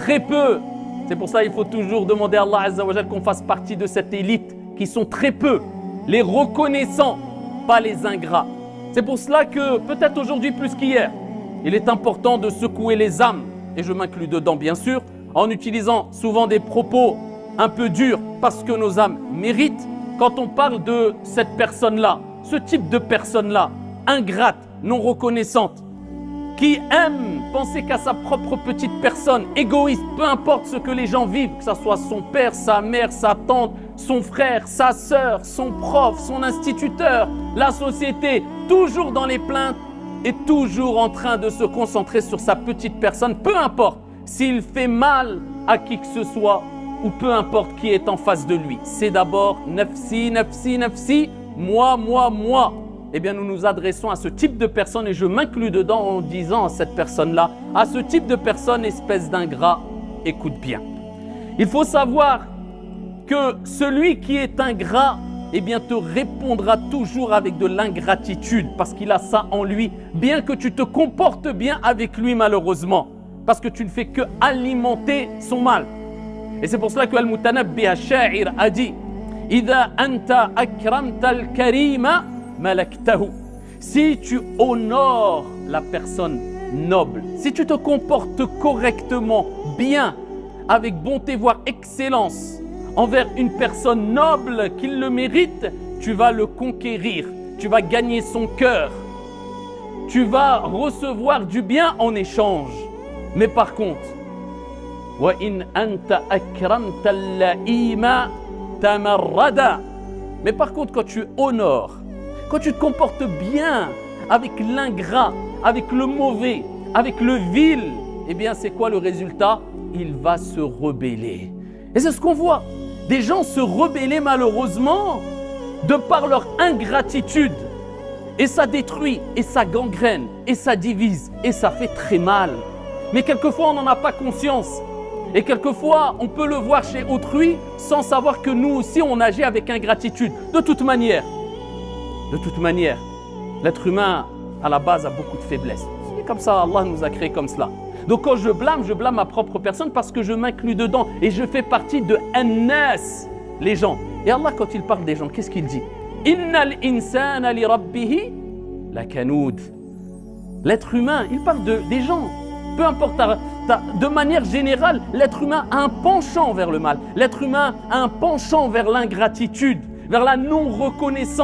très peu. C'est pour ça qu'il faut toujours demander à Allah Azza wa Jal qu'on fasse partie de cette élite qui sont très peu, les reconnaissants, pas les ingrats. C'est pour cela que peut-être aujourd'hui plus qu'hier, il est important de secouer les âmes, et je m'inclus dedans bien sûr, en utilisant souvent des propos un peu durs parce que nos âmes méritent. Quand on parle de cette personne-là, ce type de personne-là, ingrate, non reconnaissante, qui aime penser qu'à sa propre petite personne, égoïste, peu importe ce que les gens vivent, que ce soit son père, sa mère, sa tante, son frère, sa sœur, son prof, son instituteur, la société, toujours dans les plaintes et toujours en train de se concentrer sur sa petite personne, peu importe s'il fait mal à qui que ce soit ou peu importe qui est en face de lui. C'est d'abord nafsi, nafsi, nafsi, moi, moi, moi. Eh bien, nous nous adressons à ce type de personne et je m'inclus dedans en disant à cette personne-là, à ce type de personne, espèce d'ingrat, écoute bien. Il faut savoir que celui qui est ingrat, eh bien, te répondra toujours avec de l'ingratitude parce qu'il a ça en lui, bien que tu te comportes bien avec lui malheureusement, parce que tu ne fais que alimenter son mal. Et c'est pour cela que Al-Mutanabbi Ash-Sha'ir a dit « Idha anta akramta al-karima » si tu honores la personne noble, si tu te comportes correctement, bien, avec bonté, voire excellence, envers une personne noble qui le mérite, tu vas le conquérir, tu vas gagner son cœur, tu vas recevoir du bien en échange. Mais par contre, mais par contre, quand tu honores, quand tu te comportes bien avec l'ingrat, avec le mauvais, avec le vil, eh bien c'est quoi le résultat? Il va se rebeller. Et c'est ce qu'on voit. Des gens se rebeller malheureusement de par leur ingratitude. Et ça détruit, et ça gangrène, et ça divise, et ça fait très mal. Mais quelquefois on n'en a pas conscience. Et quelquefois on peut le voir chez autrui sans savoir que nous aussi on agit avec ingratitude. De toute manière, l'être humain, à la base, a beaucoup de faiblesses. C'est comme ça, Allah nous a créés comme cela. Donc quand je blâme ma propre personne parce que je m'inclus dedans et je fais partie de An-Nas, les gens. Et Allah, quand il parle des gens, qu'est-ce qu'il dit? Innal insana li rabbihi lakanoud. L'être humain, il parle des gens. Peu importe, de manière générale, l'être humain a un penchant vers le mal. L'être humain a un penchant vers l'ingratitude, vers la non-reconnaissance.